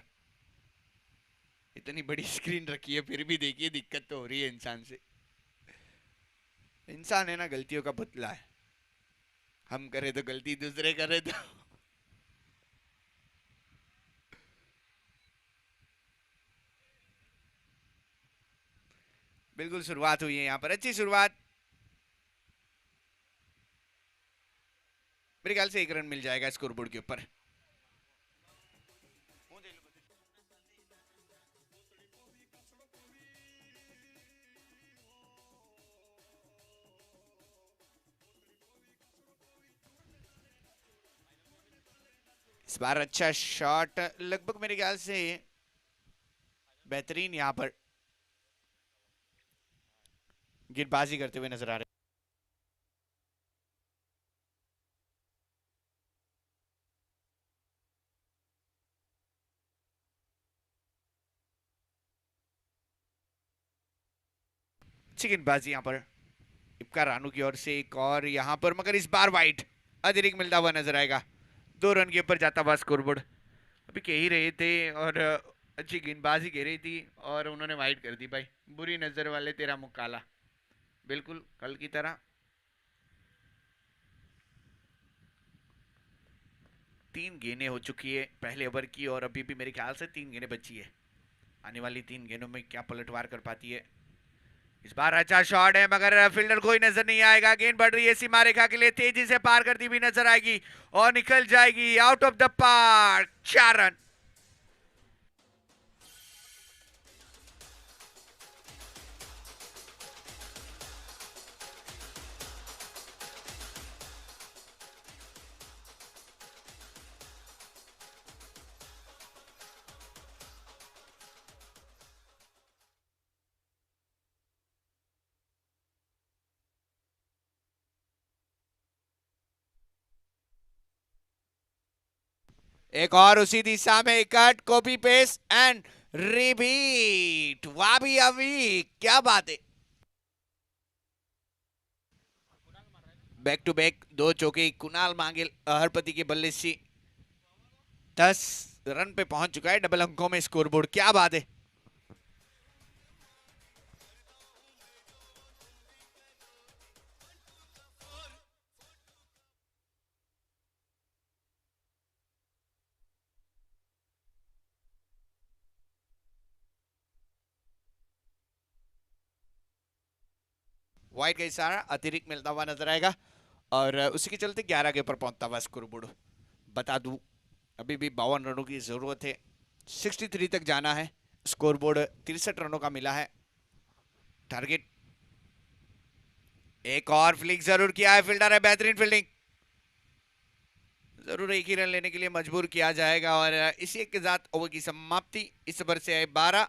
इतनी बड़ी स्क्रीन रखी है फिर भी देखिए दिक्कत तो हो रही है इंसान से। इंसान है ना, गलतियों का पुतला है, हम करे तो गलती, दूसरे करे तो बिल्कुल। शुरुआत हुई है यहाँ पर, अच्छी शुरुआत। मेरे ख्याल से 1 रन मिल जाएगा स्कोरबोर्ड के ऊपर। इस बार अच्छा शॉट, लगभग मेरे ख्याल से बेहतरीन यहां पर गेंदबाजी करते हुए नजर आ रहे। अच्छी गेंदबाजी यहां पर इब्का रानू की ओर से एक और यहां पर, मगर इस बार वाइड अतिरिक्त मिलता हुआ नजर आएगा। 2 रन के ऊपर जाता हुआ स्कोरबोर्ड। अभी कह ही रहे थे और अच्छी गेंदबाजी कह रही थी और उन्होंने वाइड कर दी भाई। बुरी नजर वाले तेरा मुंह काला, बिल्कुल कल की तरह। 3 गेंदें हो चुकी है पहले ओवर की और अभी भी मेरे ख्याल से 3 गेंदें बची है। आने वाली 3 गेंदों में क्या पलटवार कर पाती है। इस बार अच्छा शॉट है मगर फील्डर कोई नजर नहीं आएगा। गेंद बढ़ रही है सीमा रेखा के लिए, तेजी से पार करती हुई नजर आएगी और निकल जाएगी out of the park. 4 run. एक और उसी दिशा में cut, copy paste and repeat. वाह भी अभी क्या बात है। बैक टू बैक 2 चौके कुणाल मांगेल हरपति के बल्ले से 10 रन पे पहुंच चुका है, डबल अंकों में स्कोरबोर्ड। क्या बात है। वाइड का इशारा अतिरिक्त मिलता हुआ नजर आएगा और उसी के चलते 11 के ऊपर पहुंचता हुआ स्कोरबोर्ड। बता दूं अभी भी 52 रनों की जरूरत है, 63 तक जाना है। स्कोरबोर्ड 63 रनों का मिला है टारगेट। एक और फ्लिक जरूर किया है, फील्डर है, बेहतरीन फील्डिंग। जरूर एक ही रन लेने के लिए मजबूर किया जाएगा और इसी के साथ ओवर की समाप्ति। इस ओवर से आए 12।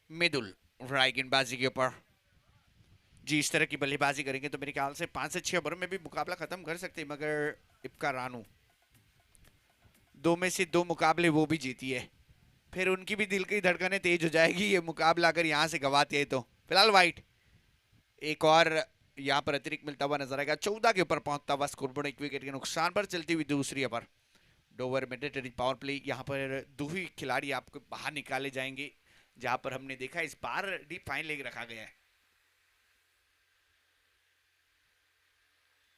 मिडुल राय गेंदबाजी के ऊपर। जी, इस तरह की बल्लेबाजी करेंगे तो मेरे ख्याल से 5 से 6 ओवर में भी मुकाबला खत्म कर सकते हैं, मगर इब्का रानू 2 में से 2 मुकाबले वो भी जीती है, फिर उनकी भी दिल की धड़कनें तेज हो जाएगी ये मुकाबला अगर यहाँ से गवाती है तो। फिलहाल वाइट एक और यहाँ पर अतिरिक्त मिलता हुआ नजर आएगा। 14 के ऊपर पहुंचता हुआ स्कोरबोर्ड 1 विकेट के नुकसान पर चलती हुई दूसरी over. Dover mandatory power play, यहाँ पर 2 ही खिलाड़ी आपको बाहर निकाले जाएंगे, जहां पर हमने देखा इस बार डीप फाइन लेग रखा गया है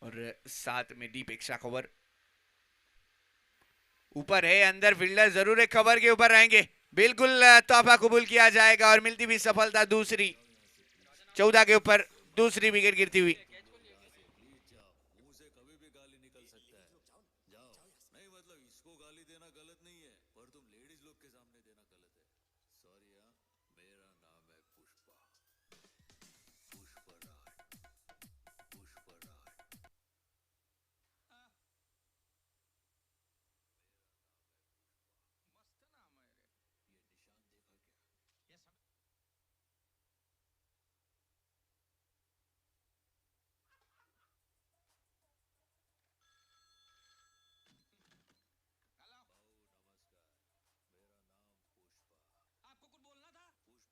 और साथ में डीप एक्स्ट्रा कवर ऊपर है। अंदर फील्डर जरूर एक कवर के ऊपर रहेंगे, बिल्कुल तोहफा कबूल किया जाएगा और मिलती भी सफलता दूसरी। 14 के ऊपर दूसरी विकेट गिरती हुई। मुंह से कभी भी गाली निकल सकता है। जाओ। नहीं मतलब इसको गाली देना गलत नहीं है, पर तुम लेडीज लोग के सामने देना गलत है। सॉरी हाँ, मेरा नाम है पुष्पा। पुष्पराज। पुष्पराज। पुष्पा का फैसला प्रसाद जैसा होता है,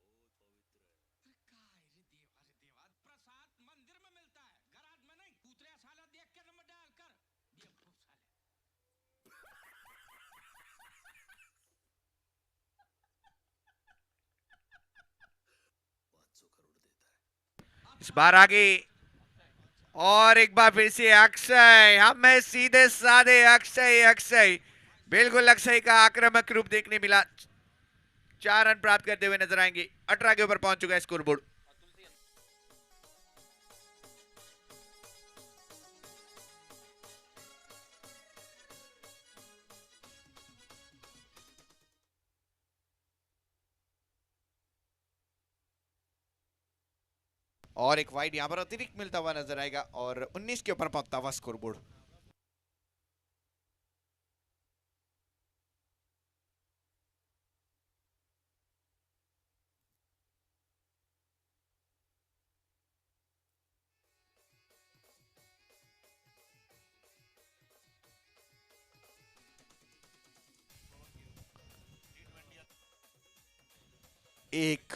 हर किसी को नहीं मिलता, बहुत पवित्र है। प्रसाद मंदिर में मिलता है, गराज में नहीं। कूतरे साला देख के नंबर डाल कर बेवकूफ साले। इस बार आगे और एक बार फिर से अक्षय, हमें सीधे साधे अक्षय अक्षय, बिल्कुल अक्षय का आक्रामक रूप देखने मिला। 4 रन प्राप्त करते हुए नजर आएंगे। 18 के ऊपर पहुंच चुका है स्कोरबोर्ड। और एक वाइड यहां पर अतिरिक्त मिलता हुआ नजर आएगा और 19 के ऊपर पहुंचता हुआ स्कोरबोर्ड। एक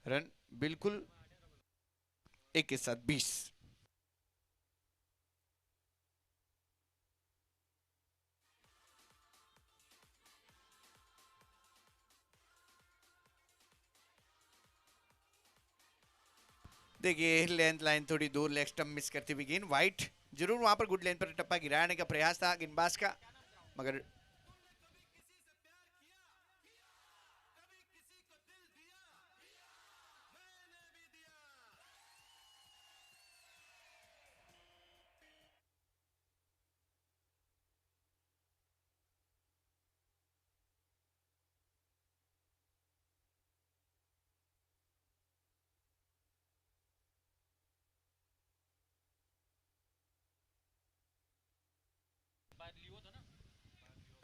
रन बिल्कुल, एक के साथ 20। देखिए लेंथ लाइन थोड़ी दूर, लेग स्टंप मिस करती हुई गेंद। वाइट जरूर वहां पर गुड लेंथ पर टप्पा गिराने का प्रयास था गेंदबाज का, मगर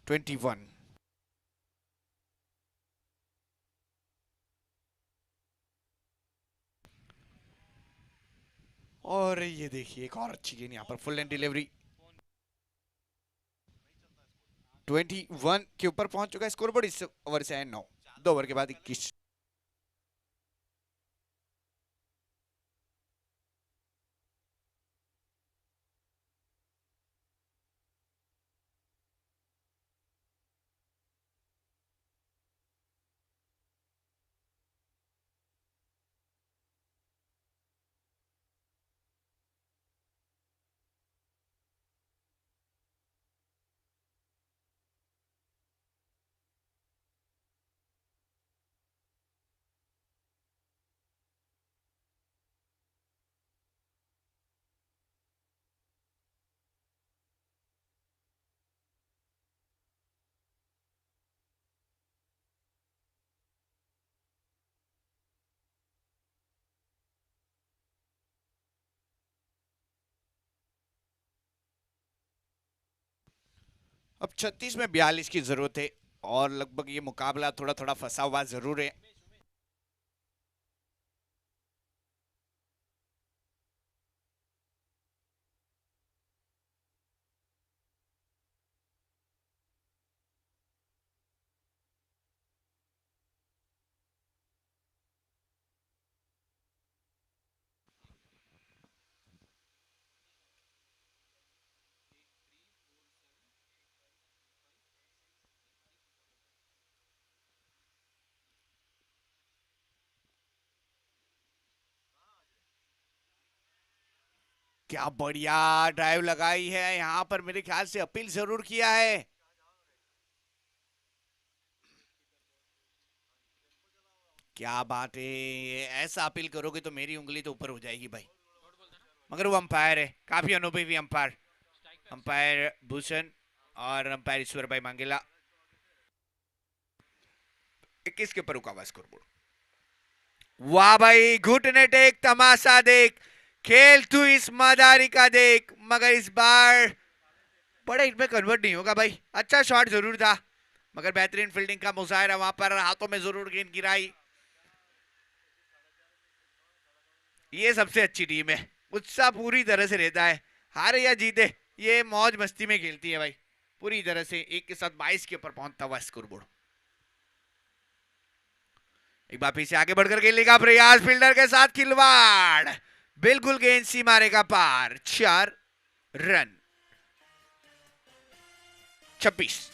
ट्वेंटी 21। और ये देखिए एक और अच्छी गेंद यहाँ पर फुल एंड डिलीवरी। 21 के ऊपर पहुंच चुका है स्कोरबोर्ड इस ओवर से है 9। 2 ओवर के बाद 21। अब 36 में 42 की जरूरत है और लगभग ये मुकाबला थोड़ा थोड़ा फंसा हुआ जरूर है। क्या बढ़िया ड्राइव लगाई है यहाँ पर, मेरे ख्याल से अपील जरूर किया है। क्या बात है, ऐसा अपील करोगे तो मेरी उंगली तो ऊपर हो जाएगी भाई। मगर वो अंपायर है, काफी अनुभवी अंपायर, अंपायर भूषण और अंपायर ईश्वर भाई मांगेला। 21 के ऊपर रुका हुआ स्कोरबोर्ड। वाह भाई, घुटने टेक, तमाशा देख, खेल तू इस मदारी का देख। मगर इस बार बड़े इनमें कन्वर्ट नहीं होगा भाई। अच्छा शॉट जरूर था मगर बेहतरीन फील्डिंग का मुजाहिरा वहां पर, हाथों में जरूर गेंद गिराई। ये सबसे अच्छी टीम है, उत्साह पूरी तरह से रहता है, हारे या जीते ये मौज मस्ती में खेलती है भाई पूरी तरह से। एक के साथ 22 के ऊपर पहुंचता हुआ स्कोरबोर्ड। एक बार फिर से आगे बढ़कर खेलने का प्रयास, फील्डर के साथ खिलवाड़, बिल्कुल गेंद सीमा रेखा पार। 4 रन। 26।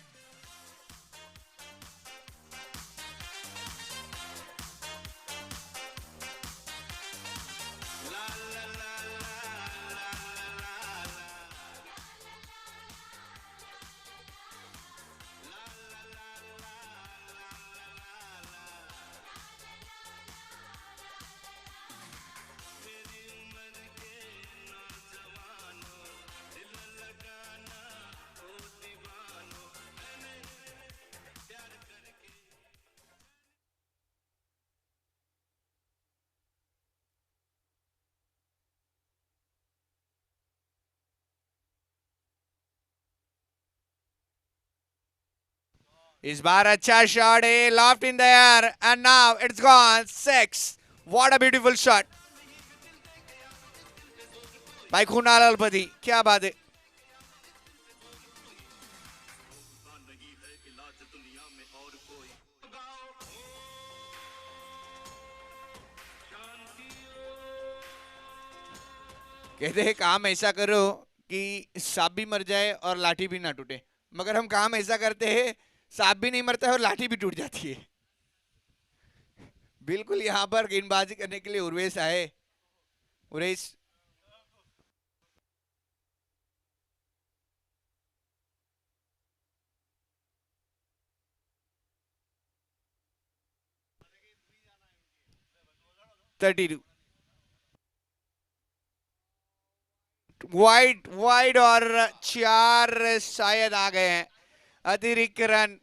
इस बार अच्छा शॉट है, loft in the air and now it's gone 6। What a beautiful shot भाई, कुणाल अलपति, क्या बात है। कहते हैं काम ऐसा करो कि सांप भी मर जाए और लाठी भी ना टूटे, मगर हम काम ऐसा करते हैं सांप भी नहीं मरता है और लाठी भी टूट जाती है। बिल्कुल यहाँ पर गेंदबाजी करने के लिए उर्वेश आए। उर्वेश वाइड वाइड और 4 शायद आ गए हैं अतिरिक्त रन।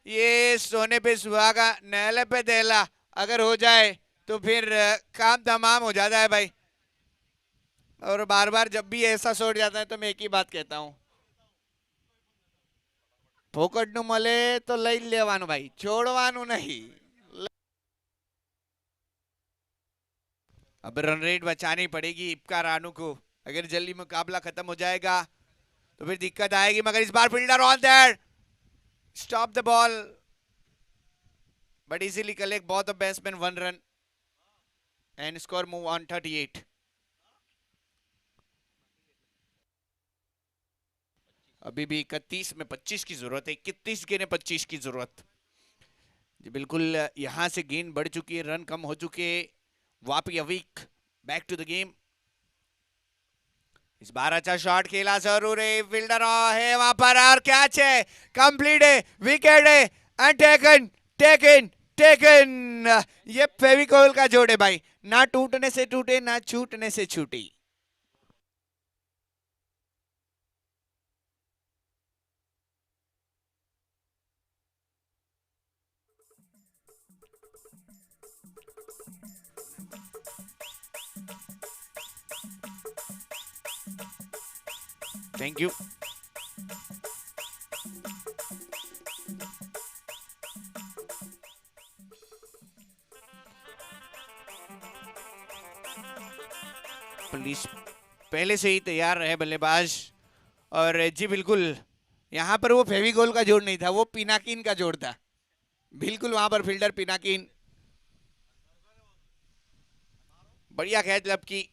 ये सोने पे सुहागा, नहले पे देला अगर हो जाए तो फिर काम तमाम हो जाता है भाई। और बार बार जब भी ऐसा शॉट जाता है तो मैं एक ही बात कहता हूँ, फोकट नु मले तो लई लेवानु भाई, छोड़वानु नहीं। अब रन रेट बचानी पड़ेगी इब्का रानू को। अगर जल्दी मुकाबला खत्म हो जाएगा तो फिर दिक्कत आएगी, मगर इस बार fielder on there, stop the ball, but easily collect both the batsmen 1 run and score move on 38. अभी भी 31 में 25 की जरूरत है, 31 गेंद 25 की जरूरत जी। बिल्कुल यहां से गेंद बढ़ चुकी है, रन कम हो चुके। वापी अवीक बैक टू द गेम। इस बार अच्छा शॉट खेला जरूर है, फील्डर है वहां पर और कैच है, कंप्लीट है, विकेट है एंड टेकन टेकन टेकन। ये फेविकोल का जोड़ है भाई, ना टूटने से टूटे ना छूटने से छूटी। Thank you. पुलिस पहले से ही तैयार रहे बल्लेबाज। और जी बिल्कुल यहाँ पर वो फेविकोल का जोड़ नहीं था, वो पिनाकिन का जोड़ था। बिल्कुल वहां पर फील्डर पिनाकिन बढ़िया कैच लब की।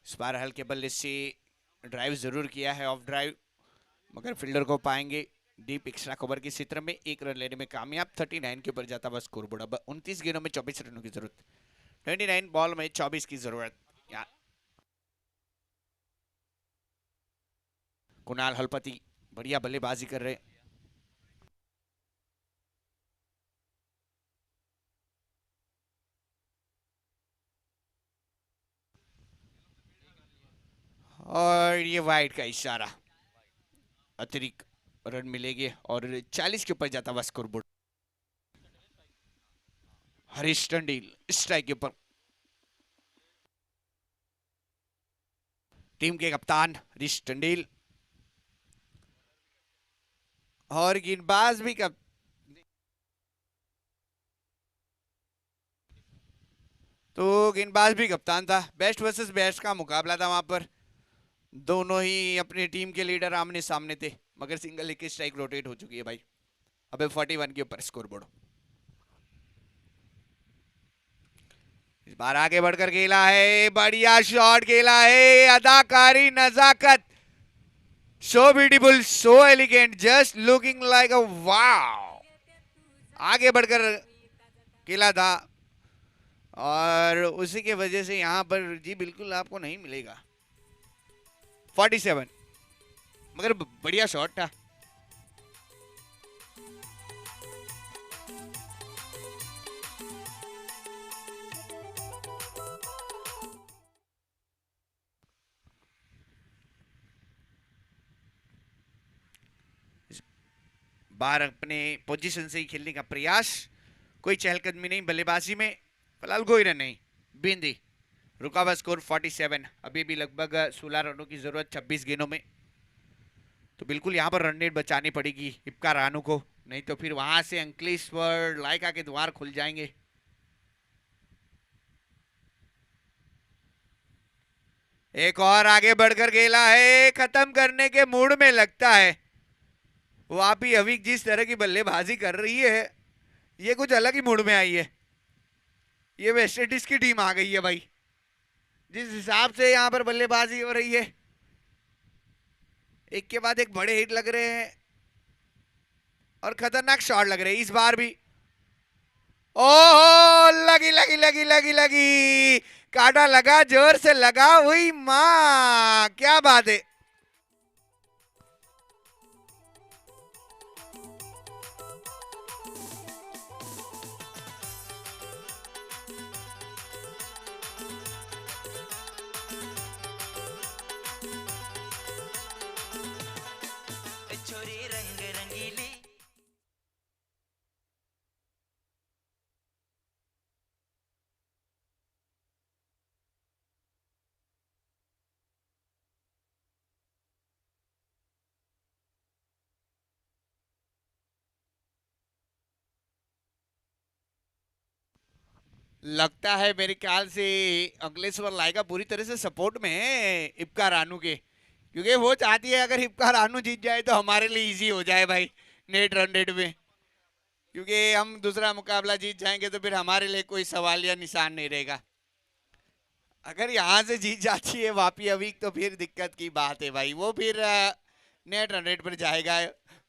इस बार हल्के बल्ले से ड्राइव जरूर किया है, ऑफ ड्राइव, मगर फील्डर को पाएंगे डीप एक्स्ट्रा कवर के क्षेत्र में 1 रन लेने में कामयाब। 39 के ऊपर जाता हुआ स्कोर बोर्ड। अब 29 गेंदों में 24 रनों की जरूरत, 29 बॉल में 24 की जरूरत। कुणाल हलपति बढ़िया बल्लेबाजी कर रहे। और ये वाइड का इशारा, अतिरिक्त रन मिलेंगे और 40 के ऊपर जाता हुआ स्कोर बोर्ड। हरीश टंडील स्ट्राइक के ऊपर। टीम के कप्तान हरीश टंडील और गेंदबाज भी गेंदबाज भी कप्तान था। बेस्ट वर्सेस बेस्ट का मुकाबला था वहां पर। दोनों ही अपनी टीम के लीडर आमने सामने थे, मगर सिंगल एक स्ट्राइक रोटेट हो चुकी है भाई। अबे 41 के ऊपर स्कोर बोर्ड। इस बार आगे बढ़कर खेला है, बढ़िया शॉट खेला है, अदाकारी नजाकत, so beautiful, so elegant, just looking like a wow. आगे बढ़कर खेला था और उसी के वजह से यहां पर जी बिल्कुल आपको नहीं मिलेगा 47, मगर बढ़िया शॉट था। बार अपने पोजीशन से ही खेलने का प्रयास, कोई चहलकदमी नहीं बल्लेबाजी में, फिलहाल कोई रन नहीं। बिंदी रुका हुआ स्कोर 47, अभी भी लगभग 16 रनों की जरूरत 26 गेंदों में। तो बिल्कुल यहाँ पर रन रेट बचानी पड़ेगी इब्का रानू को, नहीं तो फिर वहां से अंकलेश्वर लाइका के द्वार खुल जाएंगे। एक और आगे बढ़कर खेला है, खत्म करने के मूड में लगता है। वापी अवीक जिस तरह की बल्लेबाजी कर रही है, ये कुछ अलग ही मूड में आई है। ये वेस्ट इंडीज की टीम आ गई है भाई, जिस हिसाब से यहां पर बल्लेबाजी हो रही है। एक के बाद एक बड़े हिट लग रहे हैं और खतरनाक शॉट लग रहे हैं। इस बार भी ओहो, लगी लगी लगी लगी लगी, काटा लगा, जोर से लगा हुई मां, क्या बात है। छोरी रंग रंगीली लगता है मेरे ख्याल से अंकलेश्वर लायका पूरी तरह से सपोर्ट में है इब्का रानू के, क्योंकि वो चाहती है अगर इब्का रानू जीत जाए तो हमारे लिए इजी हो जाए भाई नेट रन रेट में, क्योंकि हम दूसरा मुकाबला जीत जाएंगे तो फिर हमारे लिए कोई सवाल या निशान नहीं रहेगा। अगर यहाँ से जीत जाती है वापी अवीक तो फिर दिक्कत की बात है भाई, वो फिर नेट रन रेट पर जाएगा।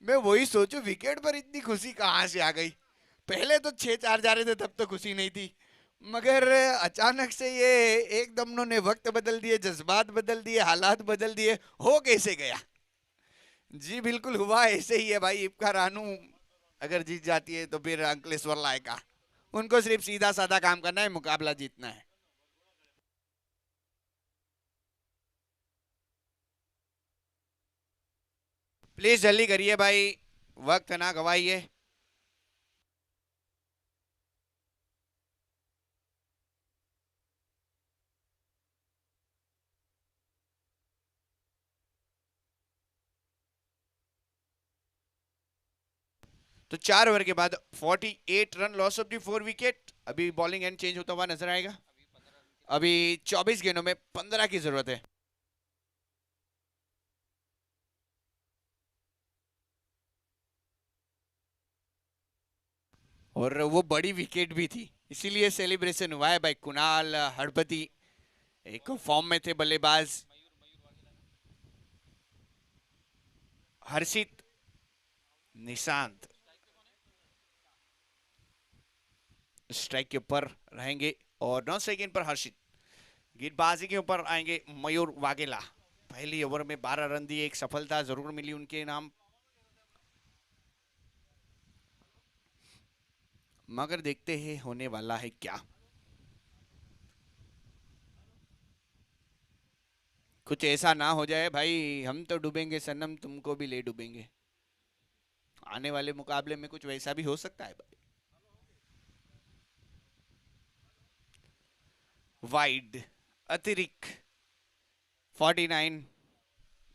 मैं वही सोचूं विकेट पर इतनी खुशी कहाँ से आ गई, पहले तो 6-4 जा रहे थे तब तो खुशी नहीं थी, मगर अचानक से ये एकदम उन्होंने वक्त बदल दिए, जज्बात बदल दिए, हालात बदल दिए, हो कैसे गया। जी बिल्कुल हुआ ऐसे ही है भाई। इब्का रानू अगर जीत जाती है तो फिर अंकलेश्वर लायका, उनको सिर्फ सीधा साधा काम करना है, मुकाबला जीतना है। प्लीज जल्दी करिए भाई, वक्त ना गवाइए। तो 4 ओवर के बाद 48 run, loss of the 4 wicket. अभी बॉलिंग एंड चेंज होता हुआ नजर आएगा। अभी 24 गेंदों में 15 की जरूरत है। और वो बड़ी विकेट भी थी, इसीलिए सेलिब्रेशन हुआ है भाई। कुणाल हड़पति एक फॉर्म में थे बल्लेबाज, हर्षित, निशांत स्ट्राइक के ऊपर रहेंगे और 9 सेकंड पर हर्षित गेंदबाजी के ऊपर आएंगे। मयूर वाघेला पहली ओवर में 12 रन दिए, एक सफलता जरूर मिली उनके नाम, मगर देखते हैं होने वाला है क्या। कुछ ऐसा ना हो जाए भाई हम तो डूबेंगे सनम तुमको भी ले डूबेंगे, आने वाले मुकाबले में कुछ वैसा भी हो सकता है भाई। वाइड अतिरिक्त 49,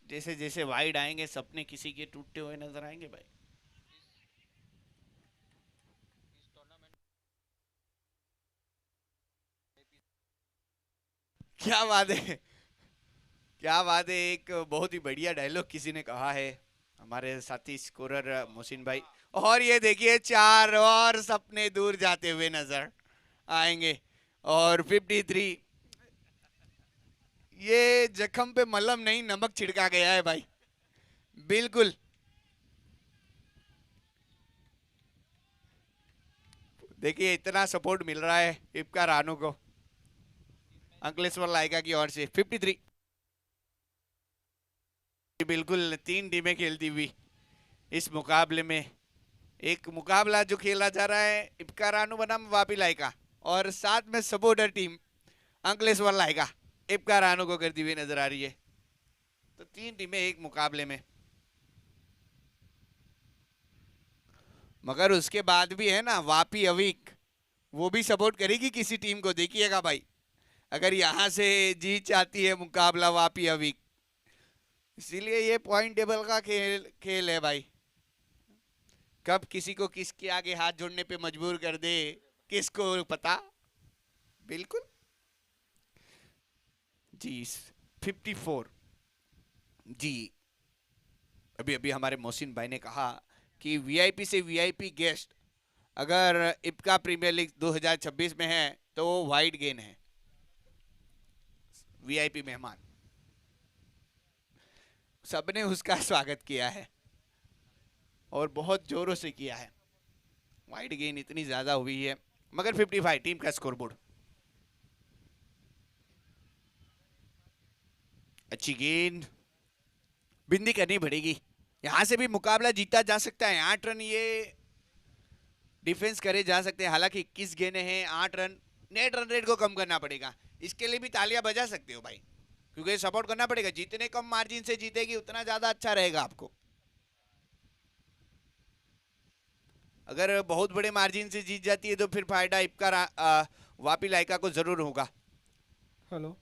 जैसे जैसे वाइड आएंगे सपने किसी के टूटते हुए नजर आएंगे भाई। क्या बात है, क्या बात है। एक बहुत ही बढ़िया डायलॉग किसी ने कहा है, हमारे साथी स्कोरर मोहसिन भाई। और ये देखिए 4 और सपने दूर जाते हुए नजर आएंगे। और 53, ये जख्म पे मलहम नहीं नमक छिड़का गया है भाई, बिल्कुल। देखिए इतना सपोर्ट मिल रहा है इब्का रानू को अंकलेश्वर लायका की ओर से। 53, बिल्कुल 3 टीमें खेलती हुई इस मुकाबले में। एक मुकाबला जो खेला जा रहा है इब्का रानू बनाम वापी लायका, और साथ में सपोर्टर टीम अंकलेश्वर लायका इब्का रानू को करती हुई नजर आ रही है। तो 3 टीमें एक मुकाबले में, मगर उसके बाद भी है ना वापी अवीक, वो भी सपोर्ट करेगी किसी टीम को, देखिएगा भाई। अगर यहां से जीत जाती है मुकाबला वापी अवीक, इसीलिए ये पॉइंट टेबल का खेल है भाई, कब किसी को किसके आगे हाथ जोड़ने पे मजबूर कर दे किसको पता। बिल्कुल जी। 54 जी। अभी अभी हमारे मोहसिन भाई ने कहा कि वीआईपी से वीआईपी गेस्ट अगर इब्का प्रीमियर लीग 2026 में है तो वो वाइड गेन है, वीआईपी मेहमान। सबने उसका स्वागत किया है और बहुत जोरों से किया है। वाइड गेन इतनी ज्यादा हुई है, मगर 55 टीम का स्कोरबोर्ड। अच्छी गेंद, बिंदी करनी पड़ेगी, यहां से भी मुकाबला जीता जा सकता है। 8 रन ये डिफेंस करे जा सकते हैं, हालांकि 21 गेंदें हैं, 8 रन। नेट रन रेट को कम करना पड़ेगा, इसके लिए भी तालियां बजा सकते हो भाई, क्योंकि सपोर्ट करना पड़ेगा। जितने कम मार्जिन से जीतेगी उतना ज्यादा अच्छा रहेगा आपको। अगर बहुत बड़े मार्जिन से जीत जाती है तो फिर फायदा इब्का वापी लायका को जरूर होगा। हेलो,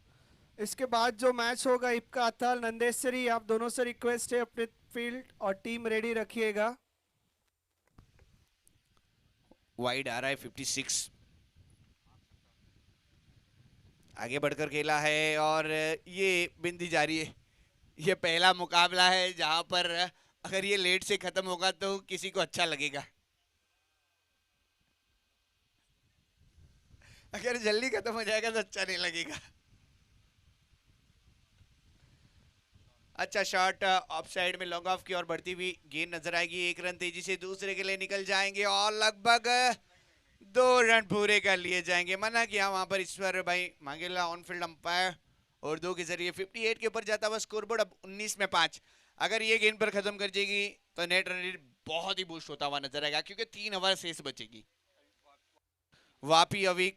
इसके बाद जो मैच होगा इब्का अताल नंदेश्वरी, आप दोनों से रिक्वेस्ट है अपने फील्ड और टीम रेडी रखिएगा। वाइड आ रहा है 56। आगे बढ़कर खेला है और ये बिंदी जारी है। ये पहला मुकाबला है जहां पर अगर ये लेट से खत्म होगा तो किसी को अच्छा लगेगा, अगर जल्दी खत्म हो जाएगा तो अच्छा नहीं लगेगा। अच्छा शॉट ऑफ साइड में लॉन्ग ऑफ की ओर बढ़ती हुई गेंद नजर आएगी। एक रन तेजी से दूसरे के लिए निकल जाएंगे और लगभग 2 रन पूरे कर लिए जाएंगे। मना किया वहां पर ईश्वर भाई मांगेला ऑन फील्ड अंपायर और 2 के जरिए 58 के ऊपर जाता हुआ स्कोरबोर्ड अब 19 में 5। अगर ये गेंद पर खत्म कर जाएगी तो नेट रन रेट बहुत ही बूस्ट होता हुआ नजर आएगा क्योंकि 3 ओवर शेष बचेगी। वापी अभी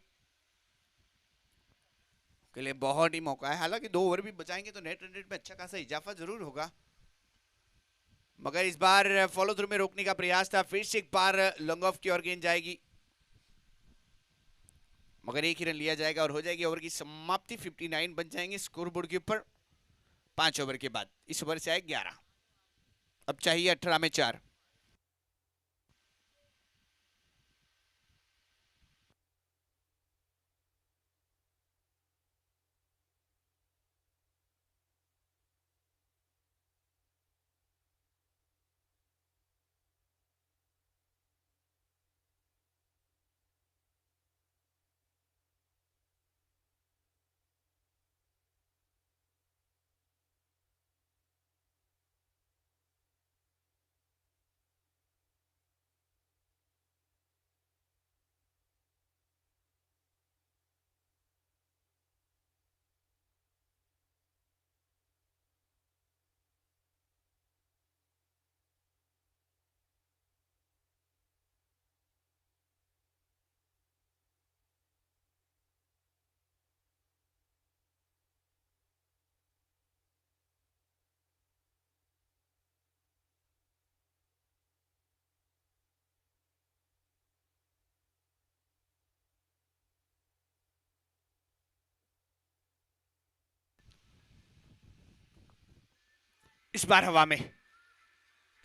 के लिए बहुत ही मौका है, हालांकि 2 ओवर भी बचाएंगे तो नेट रन रेट में अच्छा खासा इजाफा जरूर होगा, मगर इस बार फॉलो थ्रू में रोकने का प्रयास था। फिर से एक बार लॉन्ग ऑफ की ओर गेंद जाएगी मगर एक ही रन लिया जाएगा और हो जाएगी ओवर की समाप्ति। 59 बन जाएंगे स्कोरबोर्ड के ऊपर 5 ओवर के बाद। इस ओवर से आए 11, अब चाहिए 18 में 4। इस बार हवा में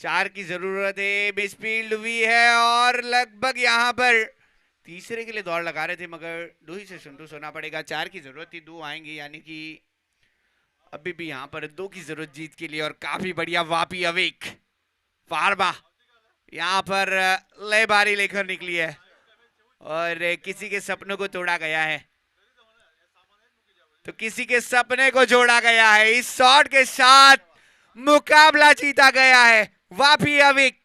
4 की जरूरत है, मिसफील्ड हुई है और लगभग यहां पर तीसरे के लिए दौड़ लगा रहे थे मगर 2 ही से संतुष्ट होना पड़ेगा। 4 की जरूरत थी, 2 आएंगे यानी कि अभी भी यहां पर 2 की जरूरत जीत के लिए। और काफी बढ़िया वापी अवेक फार्मा यहां पर ले बारी लेकर निकली है और किसी के सपनों को तोड़ा गया है, तो किसी के सपने को जोड़ा गया है। इस शॉट के साथ मुकाबला जीता गया है। वापी अविक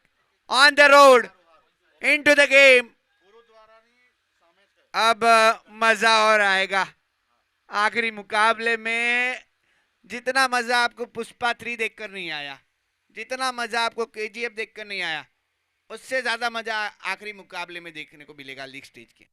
on the road into the game. अब मजा और आएगा। आखिरी मुकाबले में जितना मजा आपको पुष्पा 3 देखकर नहीं आया, जितना मजा आपको KGF देखकर नहीं आया, उससे ज्यादा मजा आखिरी मुकाबले में देखने को मिलेगा लीग स्टेज के।